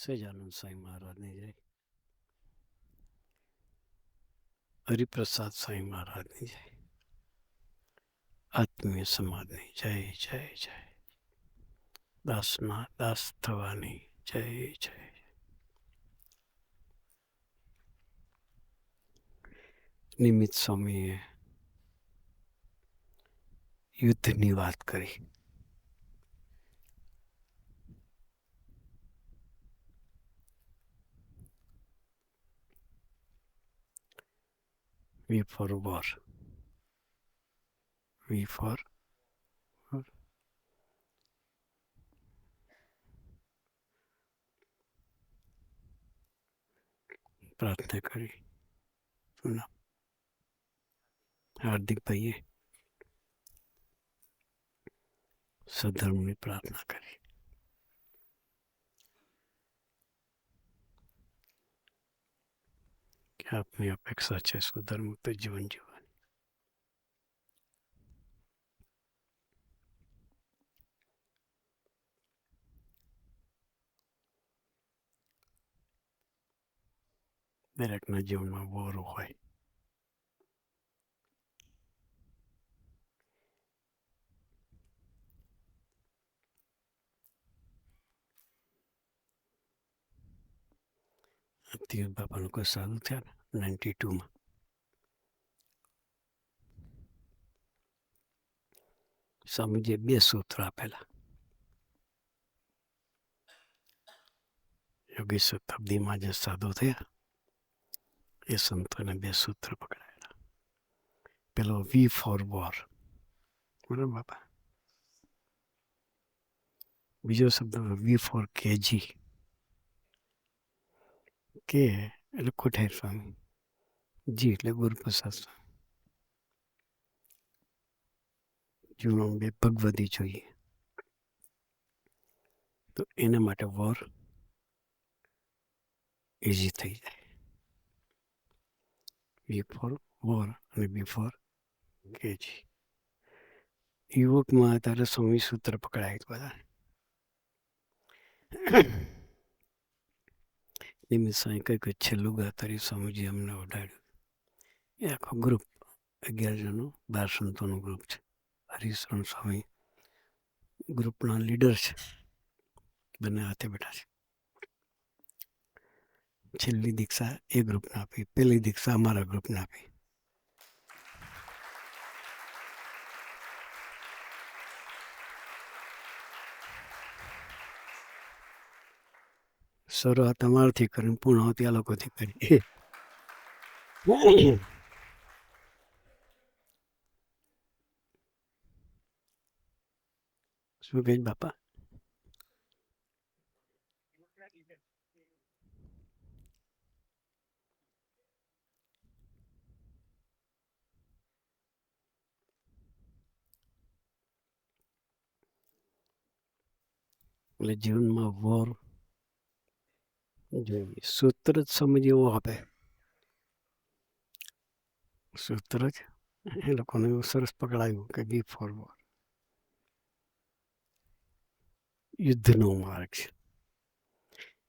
સહજાનંદ સ્વામી મહારાજની જય, હરિપ્રસાદ સ્વામી મહારાજની જય, આત્મીય સમાજની જય જય જય, દાસના દાસ થવાની જય જય. નિમિત્ત સ્વામીએ યુદ્ધની વાત કરી. વી ફોર વોર, વી ફોર પ્રાર્થના કરી. હાર્દિકભાઈએ સધર્મની પ્રાર્થના કરી. કે આપની અપેક્ષા છે સુધર્મુક્ત જીવન જીવવાની. દરેકના જીવનમાં વોર હોય. તીર્થ બાપાનું કોઈ સારું થયા ને 92માં. સ્વામીજીએ 2 સૂત્ર આપેલા. યોગી શતાબ્દીમાં જે સાધુ થયા એ સંતોને 2 સૂત્ર પકડાયેલા. પેલો વી ફોર વોર, બરાબર બાપા. બીજો શબ્દ વી ફોર કેજી. કે એટલે કોઠાર સ્વામી, જી એટલે ગુરુપ્રસાદ સ્વામી. જીવનમાં 2 ભગવદી જોઈએ તો એના માટે વોર ઇઝી થઈ જાય. વી ફોર વોર અને બી ફોર કેજી. યુવકમાં ત્યારે સ્વામી સૂત્ર પકડાય બધા. નિમિત્ત સ્વામી કંઈક છેલ્લું ગાતારી સ્વામીજી અમને ઓઢાડ્યું. એ આખો ગ્રુપ 11 જણનું 12 સંતોનું ગ્રુપ છે. હરિશરણ સ્વામી ગ્રુપના લીડર છે. બંને હાથે બેઠા છે. છેલ્લી દીક્ષા એ ગ્રુપને આપી, પહેલી દીક્ષા અમારા ગ્રુપને આપી. શરૂઆત અમારાથી કરીને પૂર્ણાવતી આ લોકોથી કરી. શું કહે બાપા? એટલે જીવનમાં વોર જોઈએ. સૂત્ર જ સમજ એવો આપે. સૂત્ર જ એ લોકોને એવું સરસ પકડાયું કે બી ફોર વોર. યુદ્ધનો માર્ગ છે.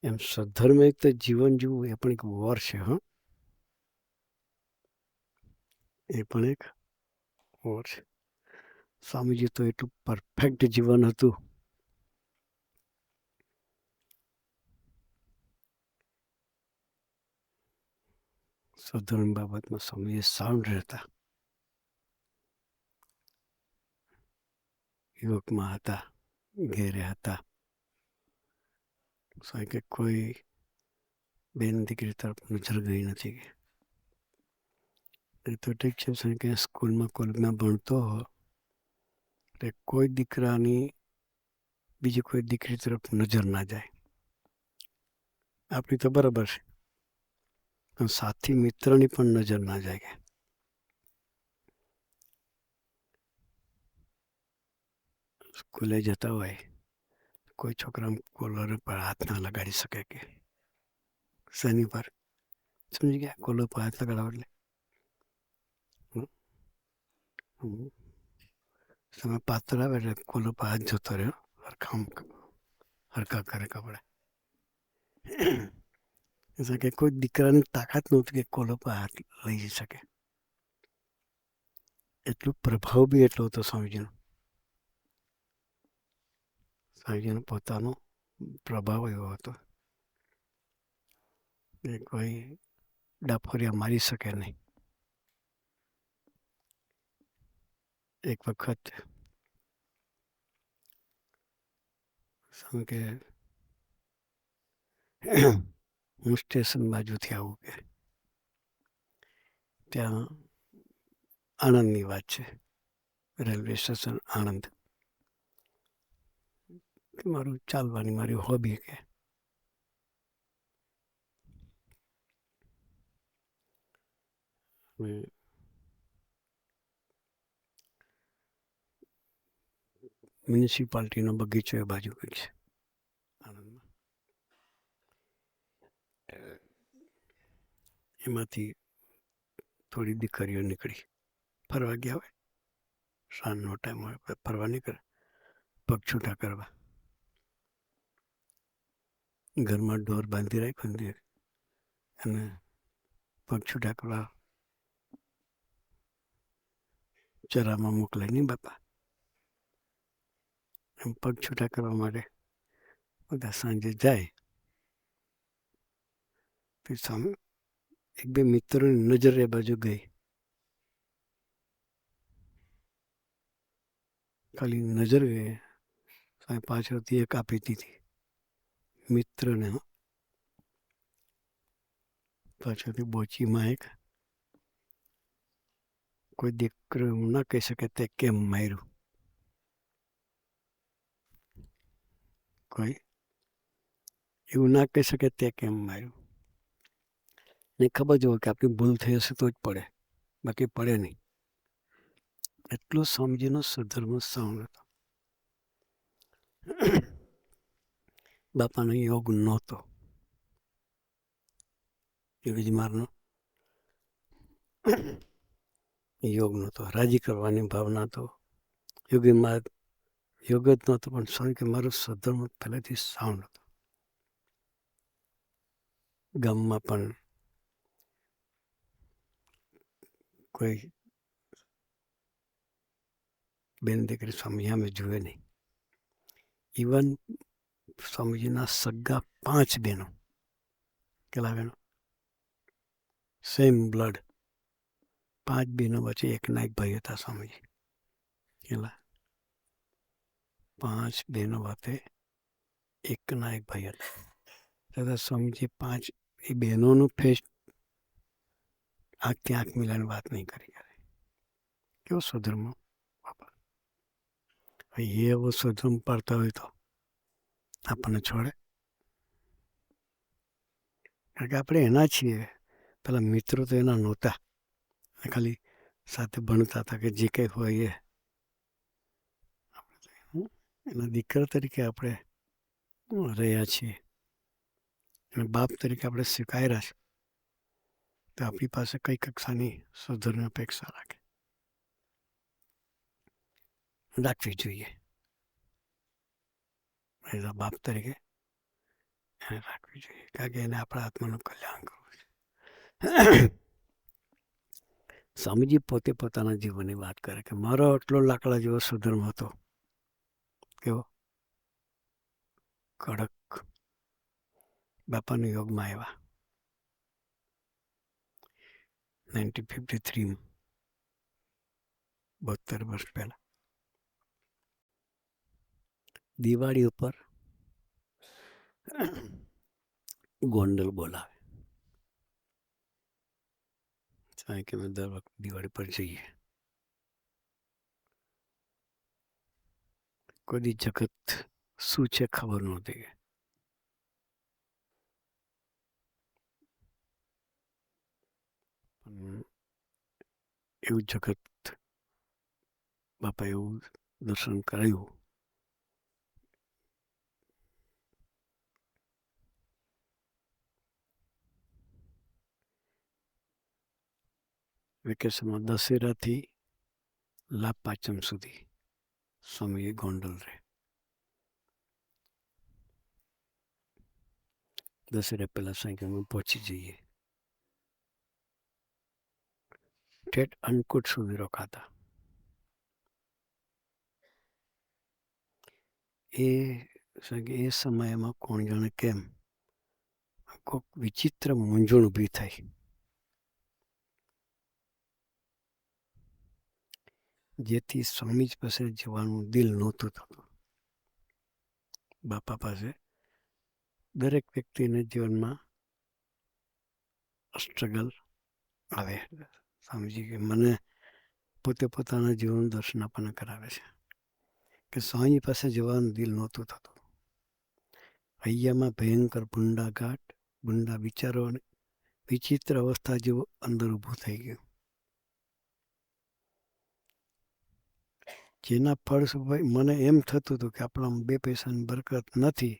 એમ સધર્મિક જીવન જીવવું એ પણ એક વોર છે. એ પણ એક વોર છે. સ્વામીજી તો એટલું પરફેક્ટ જીવન હતું. સધર્મ બાબતમાં સ્વામીજી સાઉન્ડ રહેતા. યુવકમાં હતા, ઘેરે હતા. કે કોઈ બેન દીકરી તરફ નજર ગઈ નથી. એ તો ઠીક છે કે સ્કૂલમાં કોલેજમાં ભણતો એટલે કોઈ દીકરાની બીજી કોઈ દીકરી તરફ નજર ના જાય. આપણી તો બરાબર છે, પણ સાથી મિત્રની પણ નજર ના જાય. સ્કૂલે જતા હોય કોઈ છોકરા કોલર પર હાથ ના લગાડી શકે કે શેની પર સમજી ગયા? કોલર પર હાથ લગાડવા એટલે તમે પાત્ર આવે એટલે કોલર પર હાથ જતો રહ્યો. હરખા કરે કપડે. કે કોઈ દીકરાની તાકાત નહોતી કે કોલો પર હાથ લઈ શકે. એટલું પ્રભાવ બી એટલો હતો સ્વામીજીનો. સ્વામીજીનો પોતાનો પ્રભાવ એવો હતો કે કોઈ ડાફોરિયા મારી શકે નહીં. એક વખત કે હું સ્ટેશન બાજુથી આવું કે ત્યાં આણંદની વાત છે, રેલવે સ્ટેશન આણંદ. મારું ચાલવાની મારી હોબી કે મ્યુનિસિપાલિટીનો બગીચો એ બાજુ કંઈક છે આણંદમાં. એમાંથી થોડી દીકરીઓ નીકળી ફરવા ગયા હોય, સાંજનો ટાઈમ હોય, ફરવા નીકળે પગ છૂટા કરવા. ઘરમાં ઢોર બાંધી રાખ્યું અને પગ છૂટા કરવા ચરામાં મોકલાય નહીં બાપા. એમ પગ છૂટા કરવા માટે બધા સાંજે જાય. સામે એક બે મિત્રોની નજર એ બાજુ ગઈ. ખાલી નજર ગઈ, પાછળથી એક આપી દીધી મિત્રને. પાછળથી બોચીમાં એક કોઈ દીકરો એવું ના કહી શકે તે કેમ માર્યું. કોઈ એવું ના કહી શકે તે કેમ માર્યું. ને ખબર જ હોય કે આપણી ભૂલ થઈ હશે તો જ પડે, બાકી પડે નહીં. એટલો સ્વામીજીનો સધર્મ સાઉન્ડ હતો. બાપાનો યોગ નહોતો, યોગીમારનો યોગ નહોતો. રાજી કરવાની ભાવના તો યોગીમાર યોગ જ નહોતો, પણ સ્વામી કે મારો સધર્મ પહેલેથી સાઉન્ડ હતો. ગામમાં પણ કોઈ બેન દીકરી સ્વામી સામે જુએ નહીં. ઇવન સ્વામીજીના સગા 5 બહેનો, કેટલા બહેનો? Same blood. 5 બહેનો વચ્ચે એકના એક ભાઈ હતા સ્વામીજી. કેટલા? 5 બહેનો વચ્ચે એકના એક ભાઈ હતા. તથા સ્વામીજી 5 એ બહેનોનું ફેસ આંખથી આંખ મિલાને વાત નહીં કરી. કેવો સ્વધર્મ બાપા. એ એવો સ્વધર્મ પાડતા હોય તો આપણને છોડે? કારણ કે આપણે એના છીએ. પેલા મિત્રો તો એના નહોતા, ખાલી સાથે ભણતા હતા કે જે કંઈ હોય એ. એના દીકરા તરીકે આપણે રહ્યા છીએ અને બાપ તરીકે આપણે સ્વીકાર્યા છે, તો આપણી પાસે કઈ કક્ષાની સુધરની અપેક્ષા રાખવી જોઈએ. એના બાપ તરીકે એને રાખવી જોઈએ, કારણ કે એને આપણા આત્માનું કલ્યાણ કરવું છે. સ્વામીજી પોતે પોતાના જીવનની વાત કરે કે મારો આટલો લાકડા જેવો સુધર્મ હતો. કેવો? કડક. બાપાના યોગમાં આવ્યા 1953, 72 વર્ષ પહેલા. દિવાળી ઉપર ગોંડલ બોલાવે. કે અમે દર વખત દિવાળી પર જઈએ. કોઈ જગત શું છે ખબર નહોતી. એવું જગત બાપા એવું દર્શન કરાયું. વેકેશનમાં દશેરાથી લાભ પાંચમ સુધી સ્વામી ગોંડલ રહે. દશેરા પહેલાં સાંઈ કે અમે પહોંચી જઈએ. ઠેઠ અન્નકૂટ સુધી રોકાતા. એ સમયમાં કોણ જાણે કેમ કોઈક વિચિત્ર મૂંઝવણ ઊભી થઈ. જેથી સ્વામીજી પાસે જવાનું દિલ નહોતું થતું. બાપા પાસે દરેક વ્યક્તિને જીવનમાં સ્ટ્રગલ આવે. સ્વામીજી કે મને પોતે પોતાના જીવનનું દર્શન આપણને કરાવે છે કે સ્વામી પાસે જવાનું દિલ નહોતું થતું. હૈયામાં ભયંકર ભૂંડા વિચારો અને વિચિત્ર અવસ્થા જેવું અંદર ઊભું થઈ ગયું. જેના ફળ મને એમ થતું હતું કે આપણામાં 2 પૈસાની બરકત નથી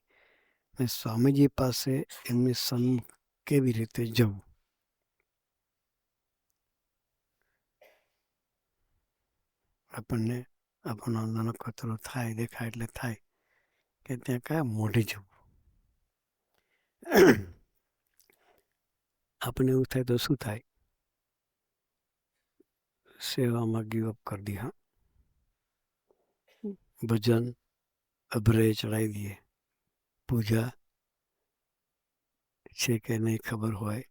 ને સ્વામીજી પાસે એમની સન્મુખ કેવી રીતે જવું. આપણને આપણો નાનો કચરો થાય દેખાય એટલે થાય કે ત્યાં કયા મોઢે જવું. આપણને એવું થાય તો શું થાય? સેવામાં ગીવ અપ કરી દઈએ. હા, ભજન અભરે ચડાવી દઈએ. પૂજા છે કે નહીં ખબર હોય,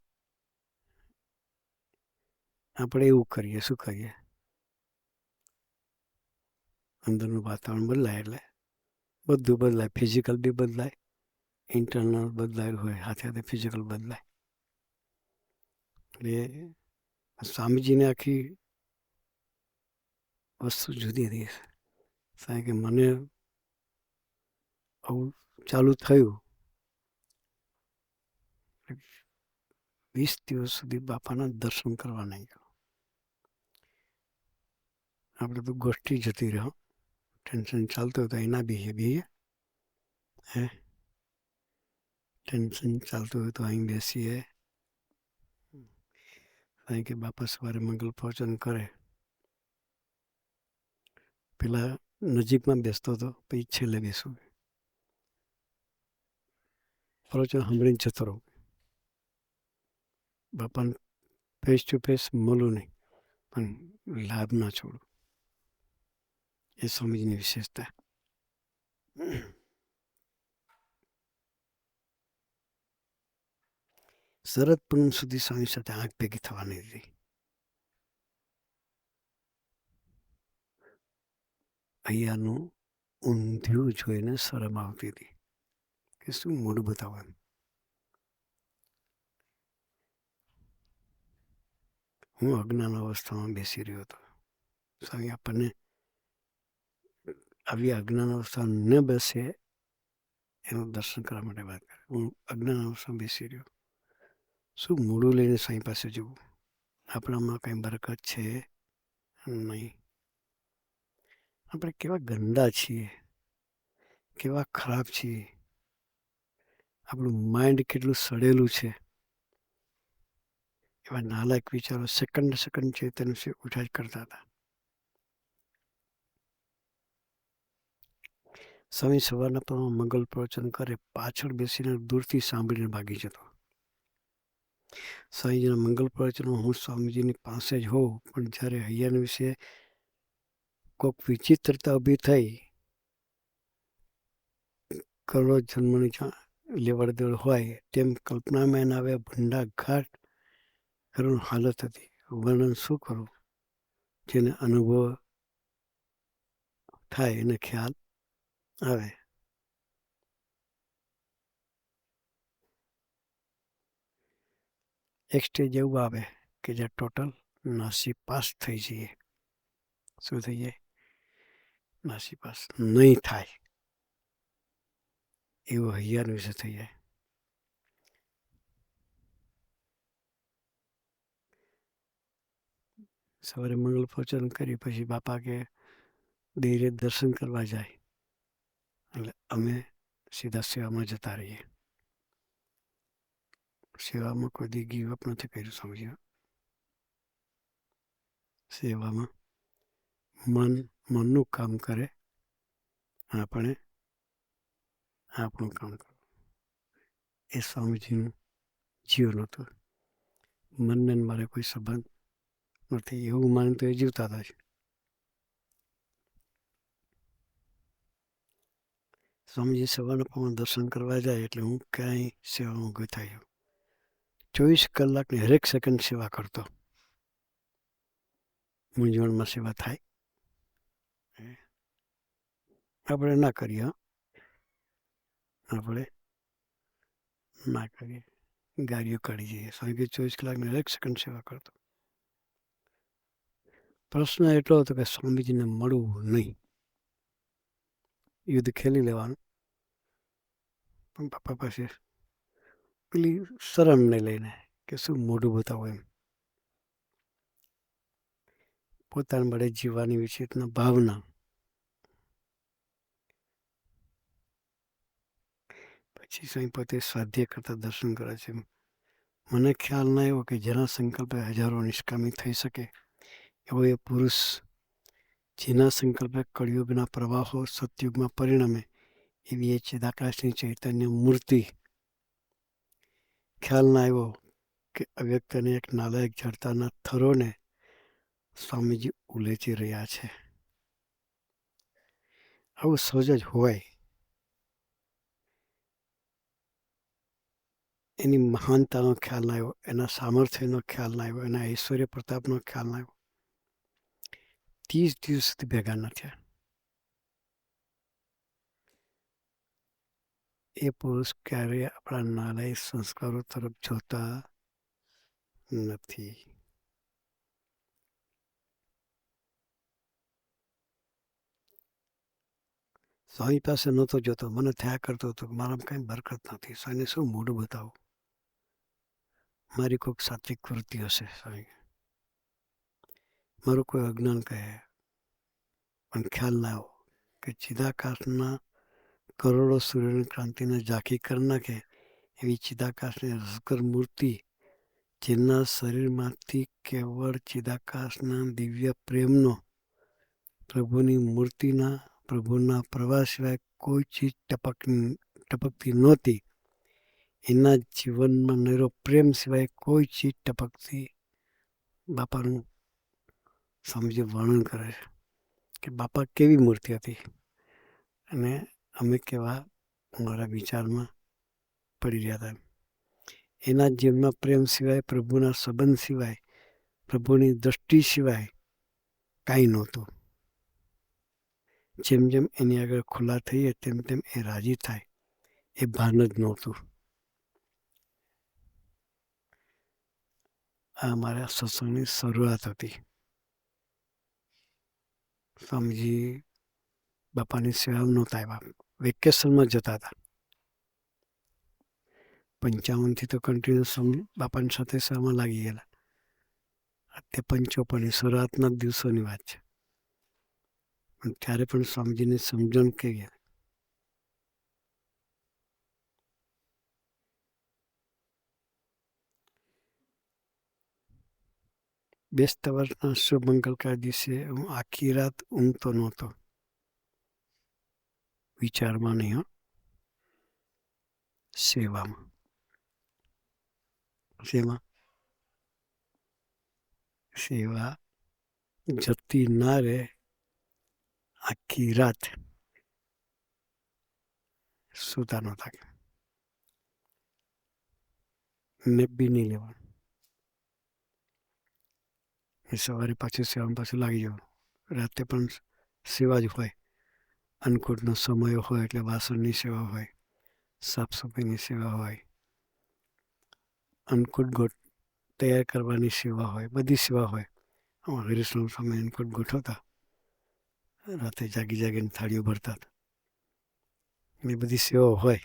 આપણે એવું કરીએ. શું કરીએ? અંદરનું વાતાવરણ બદલાય એટલે બધું બદલાય. ફિઝિકલ બી બદલાય, ઇન્ટરનલ બદલાયેલું હોય સાથે સાથે ફિઝિકલ બદલાય. એટલે સ્વામીજીને આખી વસ્તુ જુદી હતી. સાહેબ કે મને આવું ચાલુ થયું. 20 દિવસ સુધી બાપાના દર્શન કરવા નહીં ગયો. આપણે તો ગોષ્ઠી જતી રહ્યો. ટેન્શન ચાલતું હતું એના બી હે ટેન્શન ચાલતું હોય તો અહીં બેસીએ. અહીં કે બાપા સવારે મંગલ પ્રવચન કરે. પેલા નજીકમાં બેસતો હતો, પછી છેલ્લે બેસું. પ્રવચન સાંભળીને જતો રહું. બાપાને ફેસ ટુ ફેસ મળું નહીં, પણ લાભ ના છોડું. એ સ્વામીજીની વિશેષતા. શરદ પૂનમ સુધી સ્વામી સાથે આંખ ભેગી થવાની હતી. અહીંયાનું ઊંધિયું જોઈને શરમ આવતી હતી કે શું મોઢું બતાવવાનું. હું અજ્ઞાન અવસ્થામાં બેસી રહ્યો હતો. સ્વામી આપણને આવી અજ્ઞાન અવસ્થા ન બેસે એનું દર્શન કરવા માટે વાત કરે. હું અજ્ઞાન અવસ્થામાં બેસી રહ્યો. શું મોઢું લઈને સ્વામી પાસે જવું? આપણામાં કંઈ બરકત છે નહીં. આપણે કેવા ગંદા છીએ, કેવા ખરાબ છીએ. આપણું માઇન્ડ કેટલું સડેલું છે. એવા નાલાયક વિચારો સેકન્ડ ચેતન છે ઉઠા જ કરતા હતા. સ્વામી સવારના પરમાં મંગલ પ્રવચન કરે, પાછળ બેસીને દૂરથી સાંભળીને ભાગી જતો. સ્વામીજીના મંગલ પ્રવચનમાં હું સ્વામીજીની પાસે જ હોઉં, પણ જ્યારે હૈયાના વિશે કોઈક વિચિત્રતા ઊભી થઈ, કરોડો જન્મની લેવડ દેવડ હોય તેમ કલ્પનામાં એના આવે ભૂંડા ઘાટ કરુણ હાલત હતી. વર્ણન શું કરું? જેને અનુભવ થાય એને ખ્યાલ આવે. એક સ્ટેજ એવું આવે કે જ્યાં ટોટલ નાસીપાસ થઈ જઈએ. શું થઈ જાય? નાસીપાસ નહીં થાય એવું હૈયાનું વિશે થઈ જાય. સવારે મંગલ પ્રવચન કરી પછી બાપા કે દેરે દર્શન કરવા જાય એટલે અમે સીધા સેવામાં જતા રહીએ. સેવામાં કોઈ દી ગીવ અપ નથી કર્યું સ્વામીજી. સેવામાં મનનું કામ કરે, આપણે આપણું કામ કરવું. એ સ્વામીજીનું જીવન હતું. મનને મારે કોઈ સંબંધ નથી એવું માનતો એ જીવતા હતા. સ્વામીજી સવારના પણ દર્શન કરવા જાય એટલે હું ક્યાંય સેવામાં ગોતાયો. 24 કલાકની હરેક સેકન્ડ સેવા કરતો. મૂંઝવણમાં સેવા થાય આપણે ના કરીએ, આપણે ના કરીએ, ગાડીઓ કાઢી જઈએ. સ્વામી 24 કલાકની હરેક સેકન્ડ સેવા કરતો. પ્રશ્ન એટલો હતો કે સ્વામીજીને મળવું નહીં, યુદ્ધ ખેલી લેવાનું, પણ બાપા પાસે પેલી શરમને લઈને કે શું મોઢું બતાવું એમ, પોતાના વડે જીવવાની વિશેષના ભાવના. પછી સ્વામી પોતે સ્વાધ્યાય કરતા દર્શન કરે છે. મને ખ્યાલ ના આવ્યો કે જેના સંકલ્પે હજારો નિષ્કામી થઈ શકે એવો એ પુરુષ, જેના સંકલ્પે કળિયુગના પ્રવાહો સતયુગમાં પરિણમે એવી એ ચિદાકાશની ચૈતન્ય મૂર્તિ. ખ્યાલ ના આવ્યો કે અવ્યક્તને એક નાલાયક જડતાના થરોને સ્વામીજી ઉલેચી રહ્યા છે. આવું સહજ જ હોય. એની મહાનતાનો ખ્યાલ ના આવ્યો, એના સામર્થ્યનો ખ્યાલ ના આવ્યો, એના ઐશ્વર્ય પ્રતાપનો ખ્યાલ ના આવ્યો. 30 દિવસ સુધી ભેગા ન થયા. એ પુરુષ ક્યારેય આપણા નાલાયક સંસ્કારો તરફ જોતા નથી. સ્વામી પાસે નહોતો જોતો, મને થયા કરતો હતો કે મારામાં કંઈ બરકત નથી. સ્વામીને શું મોઢું બતાવું, મારી કોઈક સાત્વિક વૃત્તિ હશે, સ્વામી મારું કોઈ અજ્ઞાન કહે. પણ ખ્યાલ ના આવ્યો કે ચિદાકાશના કરોડો સૂર્યની ક્રાંતિને ઝાંખી કરી નાખે એવી ચિદાકાશની રસકર મૂર્તિ, જેના શરીરમાંથી કેવળ ચિદાકાશના દિવ્ય પ્રેમનો, પ્રભુની મૂર્તિના, પ્રભુના પ્રવાહ સિવાય કોઈ ચીજ ટપકતી નહોતી. એના જીવનમાં નરો પ્રેમ સિવાય કોઈ ચીજ ટપકતી. બાપાનું સ્વામીજી વર્ણન કરે છે કે બાપા કેવી મૂર્તિ હતી અને અમે કેવા મારા વિચારમાં પડી રહ્યા હતા. એના જીવનમાં પ્રેમ સિવાય, પ્રભુના સંબંધ સિવાય, પ્રભુની દૃષ્ટિ સિવાય કાંઈ નહોતું. જેમ જેમ એની આગળ ખુલ્લા થઈએ તેમ તેમ એ રાજી થાય એ ભાન જ નહોતું. આ અમારા સત્સંગની શરૂઆત હતી. સ્વામીજી બાપાની સેવામાં નહોતા આવ્યા, વેકેશનમાં જતા હતા. 55થી તો કન્ટિન્યુ બાપાની સાથે સેવામાં લાગી ગયેલા. તે 55ની શરૂઆતના દિવસોની વાત છે. પણ ત્યારે પણ સ્વામીજીની સમજણ કેવી હતી. બેસતા વર્ષના શુભ મંગલકાર દિવસે હું આખી રાત ઊંઘતો નહોતો. વિચારમાં નહીં, સેવામાં. સેવા સેવા જતી ના રહે આખી રાત સૂતા નહોતા. ને બી નહીં લેવાનું. સવારે પાછું સેવામાં પાછું લાગી જવાનું. રાતે પણ સેવા જ હોય. અન્નકૂટનો સમય હોય એટલે વાસણની સેવા હોય, સાફ સફાઈની સેવા હોય, અન્નકૂટ તૈયાર કરવાની સેવા હોય, બધી સેવા હોય. હરીશ્વર સ્વામી અન્નકૂટ ગોઠવતા, રાતે જાગી જાગીને થાળીઓ ભરતા હતા. એ બધી સેવાઓ હોય.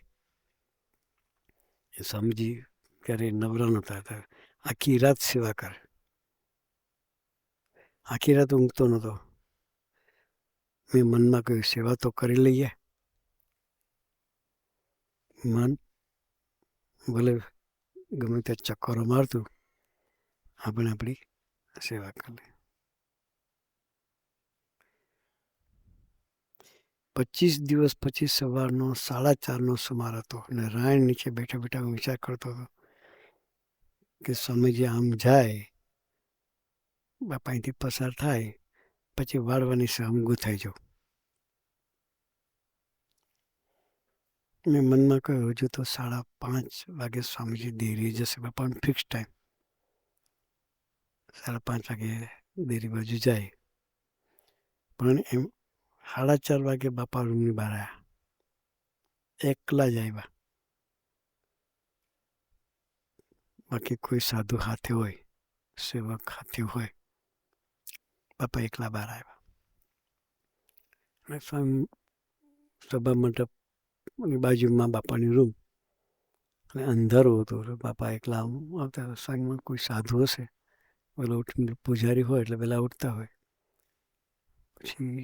એ સ્વામીજી ક્યારેય નવરા નહોતા હતા. આખી રાત સેવા કરે. આખી રાત ઊંઘતો નહોતો. મેં મનમાં કહ્યું સેવા તો કરી લઈએ. મન ભલે ગમે ત્યાં ચક્કરો મારતું, આપણે આપણી સેવા કરી. 25 દિવસ પછી સવારનો 4:30નો સુમાર હતો અને રાયણ નીચે બેઠા બેઠા હું વિચાર કરતો હતો કે સ્વામીજી આમ જાય, બાપા અહીંથી પસાર થાય, પછી વાળવાની હું ગૂંથાઈ જાઉં. મેં મનમાં કહ્યું હજુ તો 5:30 વાગે સ્વામીજી દેરી જશે, બાપાનો ફિક્સ ટાઈમ 5:30 વાગે દેરી બાજુ જાય. પણ એમ 4:30 વાગે બાપા રૂમની બહાર આવ્યા. એકલા જ આવ્યા, બાકી કોઈ સાધુ હાથે હોય, સેવક હાથે હોય. બાપા એકલા બહાર આવ્યા. સભા મંડપની બાજુમાં બાપાની રૂમ અને અંધારું હતું. બાપા એકલા આવતા. સાંજમાં કોઈ સાધુ હશે, પેલા ઉઠીને પૂજારી હોય એટલે પેલા ઉઠતા હોય. પછી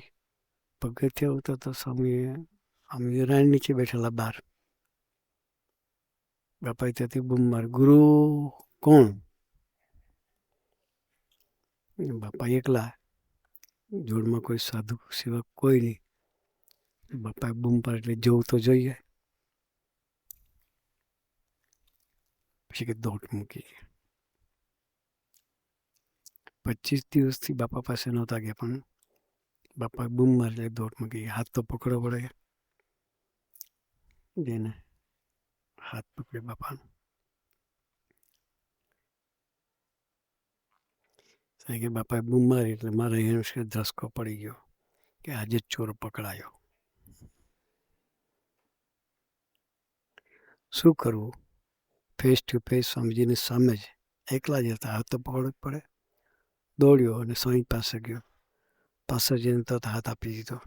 પગથિયાં ઉતરતા સ્વામી રાણ નીચે બેઠેલા બહાર. બાપાએ ત્યાંથી બૂમ મારી, ગુરુ કોણ? બાપા એકલા, જોડમાં કોઈ સાધુ સેવક કોઈ નહીં. બાપાએ બૂમ પાડી એટલે જવું તો જોઈએ. પછી કે દોટ મૂકી. 25 દિવસથી બાપા પાસે નહોતા ગયા, પણ બાપાએ બૂમ મારી એટલે દોટ મૂકી. હાથ તો પકડવો પડે. જેને હાથ પકડે બાપાનો. કે બાપાએ બૂમ મારી એટલે મારા એનો ધ્રસકો પડી ગયો કે આજે જ ચોર પકડાયો. શું કરવું? ફેસ ટુ ફેસ સ્વામીજીની સામે જ એકલા જ હતા. હાથ તો પકડવો જ પડે. દોડ્યો અને સ્વામી પાસે ગયો. પાસે જઈને તરત હાથ આપી દીધો.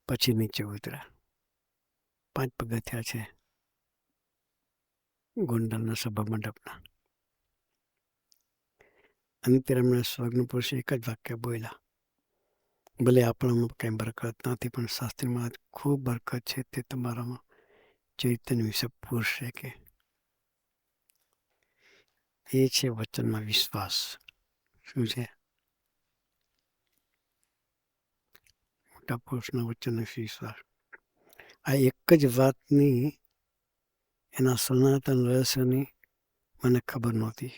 પછી નીચે ઉતર્યા. 5 પગથિયાં છે ગોંડલના સભા મંડપના. અંતરમણા સ્વર્ગનો પુરુષ એક જ વાક્ય બોલ્યા, ભલે આપણામાં કંઈ બરકત નથી, પણ શાસ્ત્રીમાં ખૂબ બરકત છે. તે તમારામાં ચૈતન્ય વિશે પૂરશે કે એ છે વચનમાં વિશ્વાસ. શું છે? મોટા પુરુષના વચનનો વિશ્વાસ. આ એક જ વાતની, એના સનાતન રહસ્યની મને ખબર નહોતી.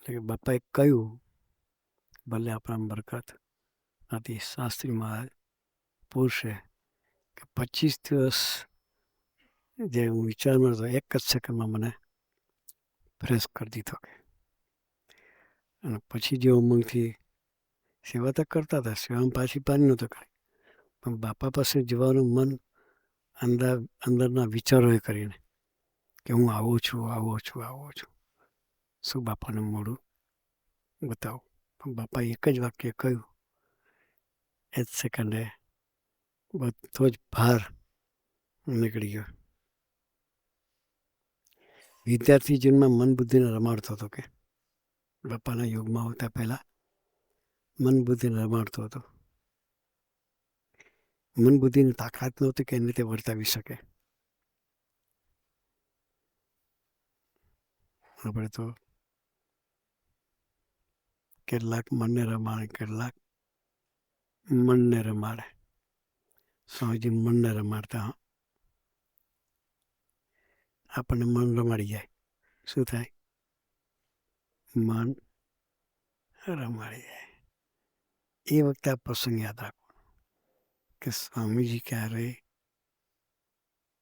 એટલે બાપાએ કહ્યું, ભલે આપણા બરકત નથી, શાસ્ત્રીમાં પૂછશે કે 25 દિવસ જે હું વિચારમાં હતો, એક જ સેકન્ડમાં મને ફ્રેશ કરી દીધો. અને પછી જે ઉમંગથી સેવા તો કરતા હતા, સેવામાં પાછી પાની નહોતો કરી, પણ બાપા પાસે જવાનું મન અંદરના વિચારોએ કરીને કે હું આવો છું, આવો છું, આવો છું. શું બાપાને મોડું બતાવું? પણ બાપાએ એક જ વાક્ય કહ્યું, એ જ સેકન્ડે બધો જ ભાર નીકળી ગયો. વિદ્યાર્થી જીવનમાં મન બુદ્ધિને રમાડતો હતો કે બાપાના યોગમાં આવતા પહેલા મન બુદ્ધિને રમાડતો હતો. મન બુદ્ધિની તાકાત નહોતી કે એને તે વર્તાવી શકે. આપણે તો કેટલાક મનને રમાડે, કેટલાક મનને રમાડે. સ્વામીજી મનને રમાડતા. આપણને મન રમાડી જાય. શું થાય? મન રમાડી જાય. એ વખતે આ પ્રસંગ યાદ રાખો કે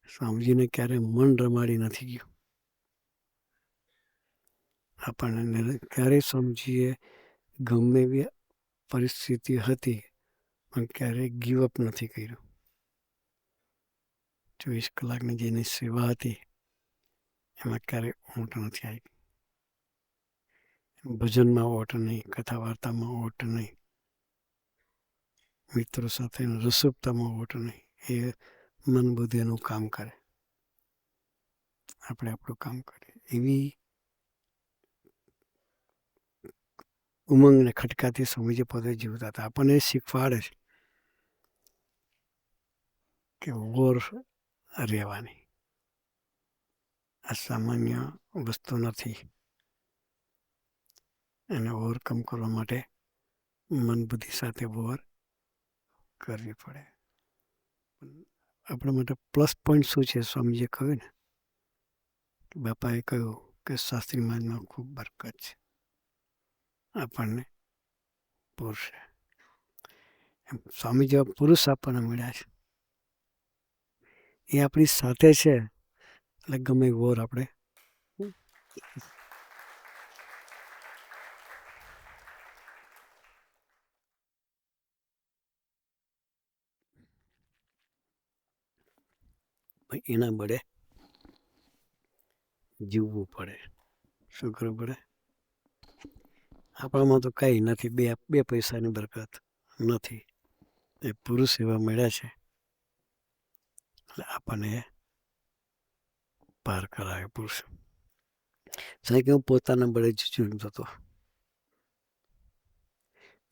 સ્વામીજીને ક્યારે મન રમાડી નથી ગયું. આપણને ક્યારેય સ્વામીજીએ ગમે એવી પરિસ્થિતિ હતી પણ ક્યારેય ગીવઅપ નથી કર્યું. 24 કલાકની જેની સેવા હતી એમાં ક્યારેય ઓટ નથી આવી. ભજનમાં ઓટ નહીં, કથા વાર્તામાં ઓટ નહીં, મિત્રો સાથે રસોપતામાં ઓટ નહીં. એ મન બુદ્ધિનું કામ કરે, આપણે આપણું કામ કરીએ. એવી ઉમંગને ખટકાથી સ્વામીજી પોતે જીવતા હતા. આપણને શીખવાડે છે કે ઓર રહેવાની આ સામાન્ય વસ્તુ નથી. એને ઓવરકમ કરવા માટે મન બુદ્ધિ સાથે વોર કરવી પડે. આપણા માટે પ્લસ પોઈન્ટ શું છે? સ્વામીજીએ કહ્યું ને, બાપાએ કહ્યું કે શાસ્ત્રી મહારાજમાં ખૂબ બરકત છે. આપણને પુરુષ સ્વામી જેવા પુરુષ આપણને મળ્યા છે. એ આપણી સાથે છે એટલે ગમે વોર આપણે એના બળે જીવવું પડે. શું કરવું પડે? આપણામાં તો કઈ નથી. બે પૈસાની બરકત નથી. એ પુરુષ એવા મળ્યા છે એટલે આપણને પાર કરાવે પુરુષ. સાહેબ હું પોતાના બળે જીવતો હતો.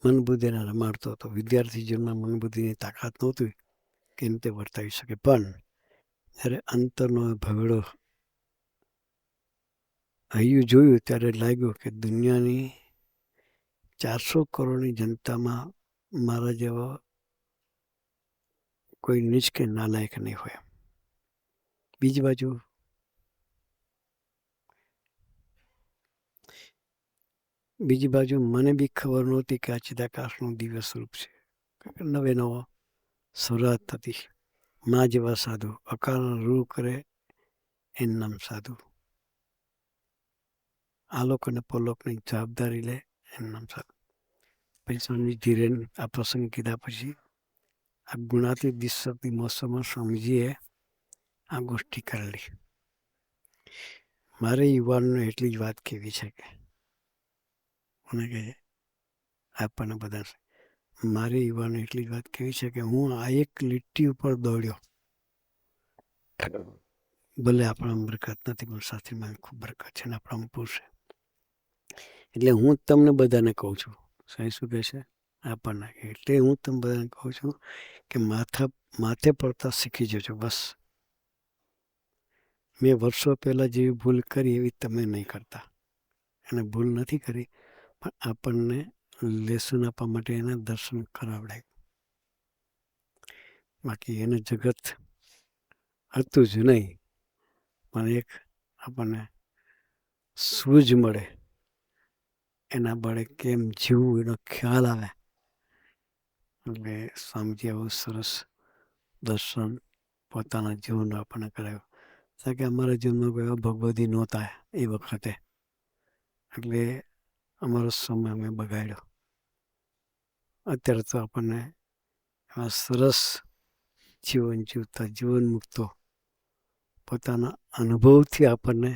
મન બુદ્ધિને રમાડતો હતો. વિદ્યાર્થી જીવનમાં મન બુદ્ધિની તાકાત નહોતી કે રીતે વર્તાવી શકે. પણ જ્યારે અંતરનો ભવેડો હૈયું જોયું ત્યારે લાગ્યું કે દુનિયાની 400 કરોડની જનતામાં મારા જેવા કોઈ નીચ કે નાલાયક નહીં હોય. બીજી બાજુ મને બી ખબર નહોતી કે આ ચિદાકાશનું દિવ્ય સ્વરૂપ છે. નવે નવો શરૂઆત થતી. મા જેવા સાધુ અકારણ રૂ કરે એનું નામ સાધુ. આલોક અને પરલોકની જવાબદારી લે એનું નામ સાધુ. પછી સ્વામી ધીરે આ પ્રસંગ કીધા પછી આ ગુણાતીત દિશક્તિ મહોત્સવમાં સ્વામીજીએ આ ગોષ્ઠી કરેલી. મારે યુવાનોને એટલી જ વાત કહેવી છે કે મને કહે આપણને બધા મારે યુવાનોને એટલી જ વાત કહેવી છે કે હું આ એક લીટી ઉપર દોડ્યો. ભલે આપણામાં બરકત નથી પણ શાસ્ત્રીમાં ખૂબ બરકત છે ને આપણામાં પૂછે. એટલે હું તમને બધાને કહું છું. સાહેબ શું કહે છે? આપણને એટલે હું તમને બધાને કહું છું કે માથે પડતા શીખી જજો. બસ મેં વર્ષો પહેલાં જેવી ભૂલ કરી એવી તમે નહીં કરતા. એને ભૂલ નથી કરી પણ આપણને લેસન આપવા માટે એના દર્શન કરાવડાય. બાકી એને જગત હતું જ નહીં પણ એક આપણને સૂઝ મળે. એના બળે કેમ જીવવું એનો ખ્યાલ આવે. એટલે સ્વામીજી આવું સરસ દર્શન પોતાના જીવનનું આપણને કરાવ્યું. કારણ કે અમારા જીવનમાં કોઈ ભગવદી નહોતા એ વખતે. એટલે અમારો સમય અમે બગાડ્યો. અત્યારે તો આપણને એવા સરસ જીવન જીવતા જીવન મુક્તો પોતાના અનુભવથી આપણને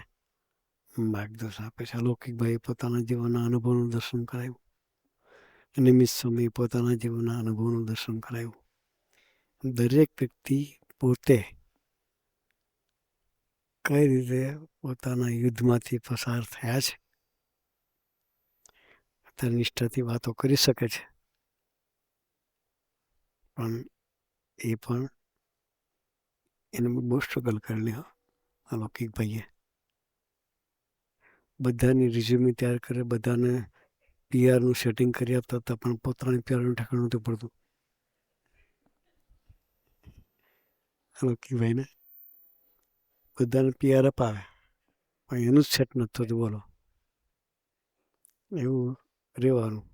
માર્ગદર્શન આપે છે. અલૌકિકભાઈએ પોતાના જીવનના અનુભવનું દર્શન કરાવ્યું. નિમિત્ત સ્વામીએ પોતાના જીવનના અનુભવનું દર્શન કરાવ્યું. દરેક વ્યક્તિ પોતે કઈ રીતે પોતાના યુદ્ધમાંથી પસાર થયા છે અત્યારે નિષ્ઠાથી વાતો કરી શકે છે. પણ એ પણ એને બહુ સ્ટ્રગલ કરેલી અલૌકિકભાઈએ. બધાની રિઝ્યુમી તૈયાર કરે, બધાને પીઆરનું સેટિંગ કરી આપતા હતા પણ પોતાની પીઆરનું ઠેકાણું નહોતું પડતું. અલૌકિકભાઈને બધાને પીઆર અપાવે પણ એનું જ સેટ નથી થતું. બોલો એવું રહેવાનું.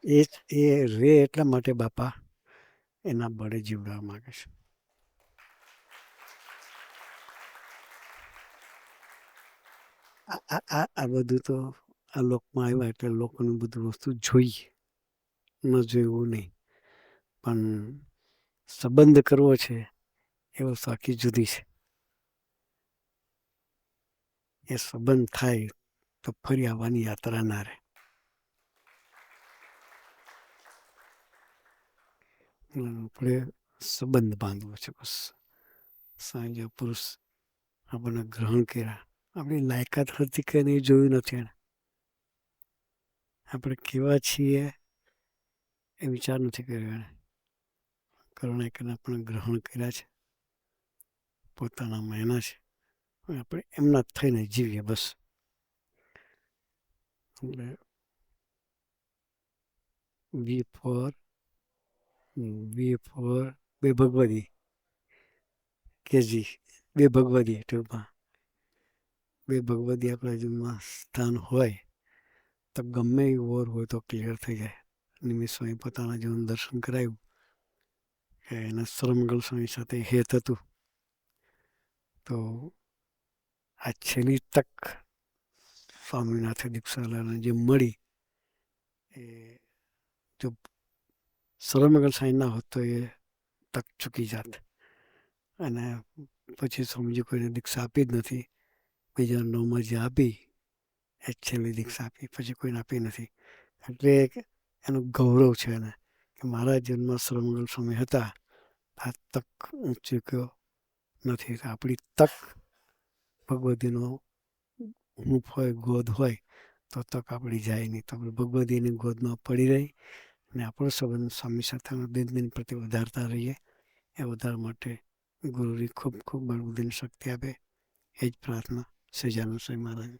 એ રે એટલા માટે બાપા એના બળે જીવડાવવા માગે છે. આ બધું તો આ લોકમાં આવ્યા એટલે લોકોનું બધું વસ્તુ જોઈએ. ન જોયું નહીં પણ સંબંધ કરવો છે એ વસ્તુ આખી જુદી છે. એ સંબંધ થાય તો ફરી આવવાની યાત્રા ના રહે. આપણે સંબંધ બાંધવો છે બસ. સાંજે પુરુષ આપણને ગ્રહણ કર્યા. આપણી લાયકાત હતી કે નહીં જોયું નથી એને. આપણે કેવા છીએ એ વિચાર નથી કર્યો એને. કરુણાકરને આપણને ગ્રહણ કર્યા છે. પોતાના મહિના છે આપણે એમના થઈને જીવીએ બસ. એટલે વી ફોર બે ભગવદી કેજી, બે ભગવદી ટૂંકમાં. બે ભગવદી આપણા જીવનમાં સ્થાન હોય તો ગમે એ વોર હોય તો ક્લિયર થઈ જાય. નિમિત્ત સ્વામી પોતાના જીવન દર્શન કરાયું કે એના સર્વમંગલ સ્વામી સાથે હેત હતું. તો આ છેલ્લી તક સ્વામિનાથે દીક્ષાલાલને જે મળી એ જો સર્વમંગલ સ્વામી ના હોત તો એ તક ચૂકી જાત. અને પછી સ્વામીજી કોઈને દીક્ષા આપી જ નથી. 2009માં જે આપી એ છેલ્લી દીક્ષા આપી, પછી કોઈને આપી નથી. એટલે એનું ગૌરવ છે એને કે મારા જીવનમાં સર્વમંગલ સ્વામી હતા, આ તક હું ચૂક્યો નથી. આપણી તક ભગવદીનો હૂંફ હોય, ગોદ હોય તો તક આપણી જાય નહીં. તો આપણે ભગવદીની ગોદમાં પડી રહી અને આપણો સંબંધ સ્વામી સાથેનો દિન પ્રતિ વધારતા રહીએ. એ વધારવા માટે ગુરુની ખૂબ ખૂબ બળબુદ્ધિની શક્તિ આપે, એ જ પ્રાર્થના સહજાનંદ સ્વામી મહારાજ.